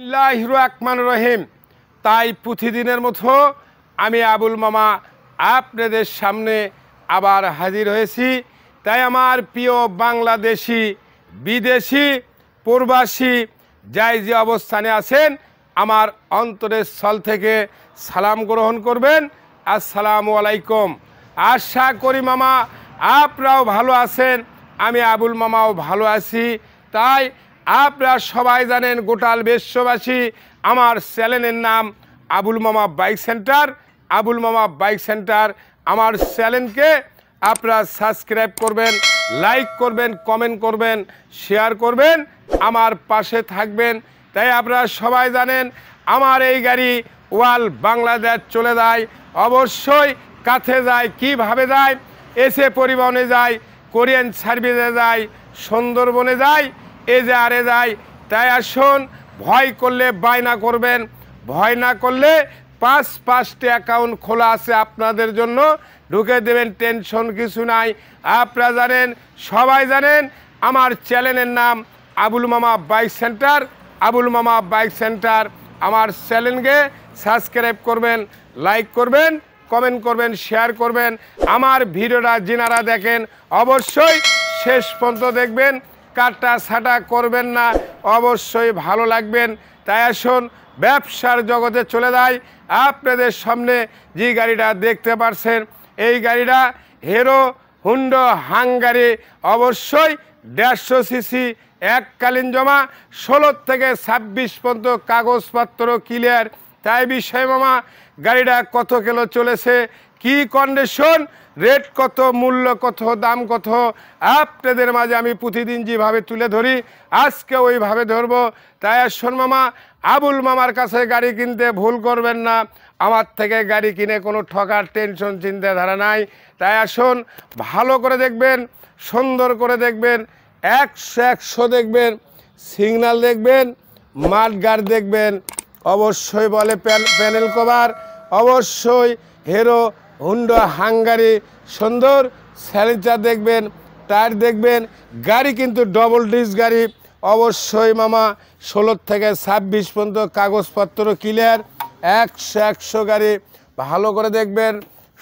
বিসমিল্লাহির রহমানির রহিম। তাই প্রতিদিনের মতো আমি আবুল মামা আপনাদের সামনে আবার হাজির হয়েছি। তাই আমার প্রিয় বাংলাদেশি, বিদেশি, প্রবাসী যাই যে অবস্থানে আছেন আমার অন্তরের স্থল থেকে সালাম গ্রহণ করবেন। আসসালামু আলাইকুম। আশা করি মামা আপনারাও ভালো আছেন, আমি আবুল মামাও ভালো আছি। তাই আপনারা সবাই জানেন, গোটাল বিশ্ববাসী, আমার চ্যানেলের নাম আবুল মামা বাইক সেন্টার। আবুল মামা বাইক সেন্টার আমার চ্যানেলকে আপনারা সাবস্ক্রাইব করবেন, লাইক করবেন, কমেন্ট করবেন, শেয়ার করবেন, আমার পাশে থাকবেন। তাই আপনারা সবাই জানেন আমার এই গাড়ি ওয়াল বাংলাদেশ চলে যায়, অবশ্যই কাছে যায়, কিভাবে যায়, এসে পরিবহনে যায়, কোরিয়ান সার্ভিসে যায়, সুন্দরবনে যায়, এজারে যায়। তাই আসুন, ভয় করলে বায়না করবেন, ভয় না করলে পাঁচটি অ্যাকাউন্ট খোলা আছে আপনাদের জন্য, ঢুকে দেবেন, টেনশন কিছু নাই। আপনারা জানেন, সবাই জানেন আমার চ্যানেলের নাম আবুল মামা বাইক সেন্টার। আবুল মামা বাইক সেন্টার আমার চ্যানেলকে সাবস্ক্রাইব করবেন, লাইক করবেন, কমেন্ট করবেন, শেয়ার করবেন। আমার ভিডিওটা যিনারা দেখেন অবশ্যই শেষ পর্যন্ত দেখবেন, কাটা ছাটা করবেন না, অবশ্যই ভালো লাগবেন। তাই আসুন ব্যবসার জগতে চলে যায়। আপনাদের সামনে যে গাড়িটা দেখতে পাচ্ছেন এই গাড়িটা হিরো হুন্ডা হাঙ্গারি, অবশ্যই 150 সিসি, এককালীন জমা, 16 থেকে 26 পর্যন্ত কাগজপত্র ক্লিয়ার। তাই বিষয় মামা গাড়িটা কত কিলো চলেছে, কি কন্ডিশন, রেট কত, মূল্য কত, দাম কত, আপনাদের মাঝে আমি প্রতিদিন যেভাবে তুলে ধরি আজকে ওইভাবে ধরবো। তাই আসুন মামা, আবুল মামার কাছে গাড়ি কিনতে ভুল করবেন না। আমার থেকে গাড়ি কিনে কোনো ঠকার টেনশন চিন্তাধারা নাই। তাই আসুন, ভালো করে দেখবেন, সুন্দর করে দেখবেন, 100 দেখবেন, সিগন্যাল দেখবেন, মাঠগার্ড দেখবেন, অবশ্যই বলে প্যানেল কভার, অবশ্যই হিরো হুন্ডা হাঙ্গারি সুন্দর স্যানিটার দেখবেন, টায়ার দেখবেন। গাড়ি কিন্তু ডবল ডিস্ক গাড়ি, অবশ্যই মামা 16 থেকে 26 পর্যন্ত কাগজপত্র ক্লিয়ার, 100 গাড়ি। ভালো করে দেখবেন,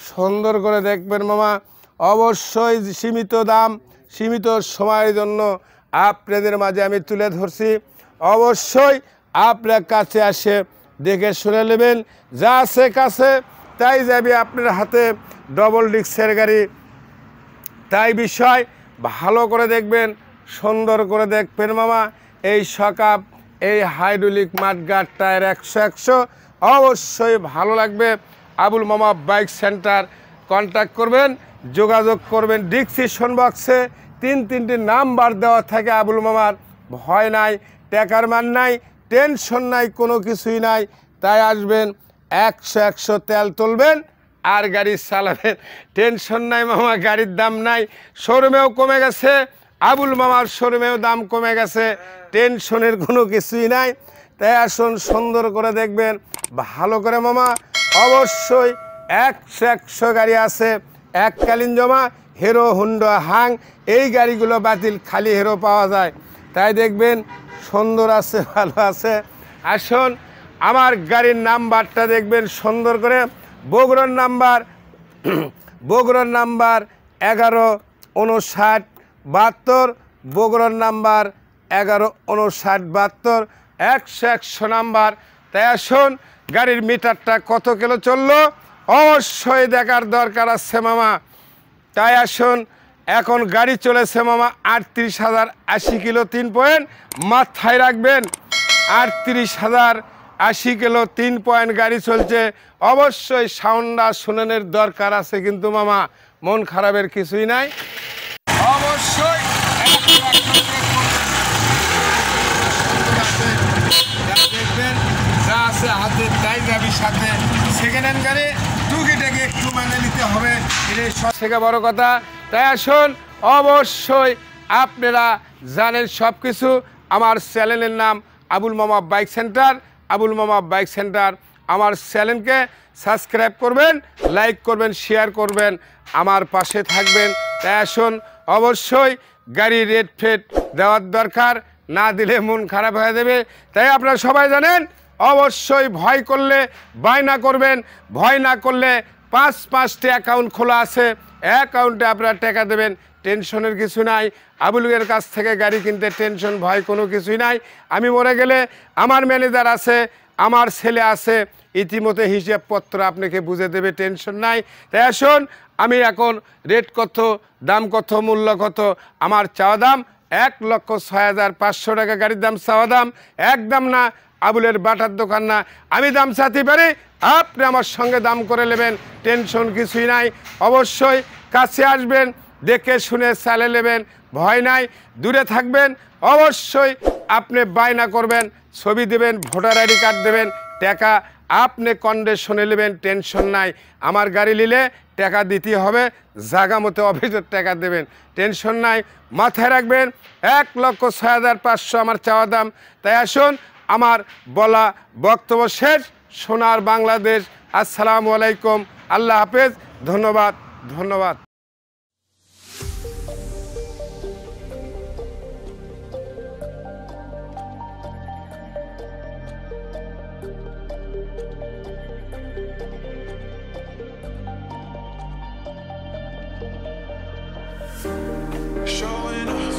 সুন্দর করে দেখবেন মামা। অবশ্যই সীমিত দাম, সীমিত সময়ের জন্য আপনাদের মাঝে আমি তুলে ধরছি। অবশ্যই আপনার কাছে আসে দেখে শুনে নেবেন, যা আছে কাছে তাই যাবে আপনার হাতে, ডবল ডিস্কের গাড়ি। তাই বিষয় ভালো করে দেখবেন, সুন্দর করে দেখবেন মামা। এই সকাপ, এই হাইড্রোলিক মাঠগার্ড, টায়ার 100 অবশ্যই ভালো লাগবে। আবুল মামা বাইক সেন্টার কন্ট্যাক্ট করবেন, যোগাযোগ করবেন। ডিসক্রিপশন বক্সে 3টি নাম্বার দেওয়া থাকে আবুল মামার। ভয় নাই, টাকার মান নাই, টেনশন নাই, কোনো কিছুই নাই। তাই আসবেন, 100 তেল তুলবেন আর গাড়ি চালাবেন, টেনশন নাই মামা। গাড়ির দাম নাই, শোরুমেও কমে গেছে, আবুল মামার শোরুমেও দাম কমে গেছে, টেনশনের কোনো কিছুই নাই। তাই আসুন, সুন্দর করে দেখবেন, ভালো করে মামা। অবশ্যই 100 গাড়ি আছে, এককালীন জমা, হিরো হুন্ডা হাং। এই গাড়িগুলো বাতিল, খালি হিরো পাওয়া যায়। তাই দেখবেন সুন্দর আছে, ভালো আছে। আসুন, আমার গাড়ির নাম্বারটা দেখবেন সুন্দর করে, বগুড়ার নাম্বার 115972, বগুড়ার নাম্বার 115972, 100 নাম্বার। তাই আসুন, গাড়ির মিটারটা কত কিলো চললো অবশ্যই দেখার দরকার আছে মামা। তাই আসুন, এখন গাড়ি চলেছে মামা 38,080 কিলো, 3 পয়েন্ট মাথায় রাখবেন। 38,080 কিলো 3 পয়েন্ট গাড়ি চলছে। অবশ্যই সাউন্ডটা শুনানোর দরকার আছে কিন্তু মামা, মন খারাপের কিছুই নাই। অবশ্যই দেখবেন, যা আছে হাতে তাই যাবি সাথে। সেকেন্ড হ্যান্ড গাড়ি টুকিটাকে একটু মানে নিতে হবে, এটাই সব থেকে বড় কথা। তাই আসুন, অবশ্যই আপনারা জানেন সব কিছু। আমার চ্যানেলের নাম আবুল মামা বাইক সেন্টার। আবুল মামা বাইক সেন্টার আমার চ্যানেলকে সাবস্ক্রাইব করবেন, লাইক করবেন, শেয়ার করবেন, আমার পাশে থাকবেন। তাই আসুন, অবশ্যই গাড়ি রেট ফেট দেওয়ার দরকার, না দিলে মন খারাপ হয়ে যাবে। তাই আপনারা সবাই জানেন, অবশ্যই ভয় করলে বায়না করবেন, ভয় না করলে 5-5টি অ্যাকাউন্ট খোলা আছে, অ্যাকাউন্টে আপনারা টাকা দেবেন, টেনশনের কিছু নাই। আবুলের কাছ থেকে গাড়ি কিনতে টেনশন ভয় কোনো কিছুই নাই। আমি মরে গেলে আমার ম্যানেজার আছে, আমার ছেলে আছে, ইতিমধ্যে হিসাবপত্র আপনাকে বুঝে দেবে, টেনশন নাই। তাই আসুন, আমি এখন রেট কত, দাম কত, মূল্য কত, আমার চাওয়া দাম 1,06,500 টাকা গাড়ির দাম, চাওয়া দাম, একদম না, আবুলের বাটার দোকান না, আমি দাম চাইতে পারি, আপনি আমার সঙ্গে দাম করে নেবেন, টেনশন কিছুই নাই। অবশ্যই কাছে আসবেন, দেখে শুনে চালে নেবেন, ভয় নাই। দূরে থাকবেন, অবশ্যই আপনি বায়না করবেন, ছবি দেবেন, ভোটার আইডি কার্ড দেবেন, টাকা আপনি কন্ডিশনে নেবেন, টেনশন নাই। আমার গাড়ি নিলে টাকা দিতে হবে, জায়গা মতো অফিসের টাকা দেবেন, টেনশন নাই। মাথায় রাখবেন, 1,06,500 আমার চাওয়া দাম। তাই আসুন, আমার বলা বক্তব্য শেষ। সোনার বাংলাদেশ, আসসালামু আলাইকুম, আল্লাহ হাফেজ, ধন্যবাদ, ধন্যবাদ। Showing off,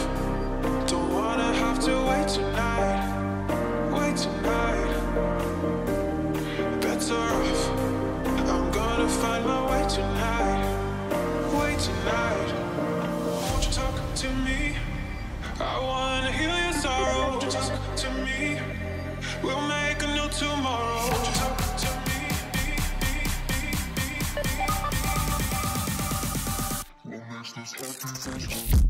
don't wanna have to wait tonight, wait tonight. Better off, I'm gonna find my way tonight, wait tonight. Won't you talk to me? I wanna heal your sorrow. Won't you talk to me? We'll make a new tomorrow. Won't you talk to me? What makes this happy?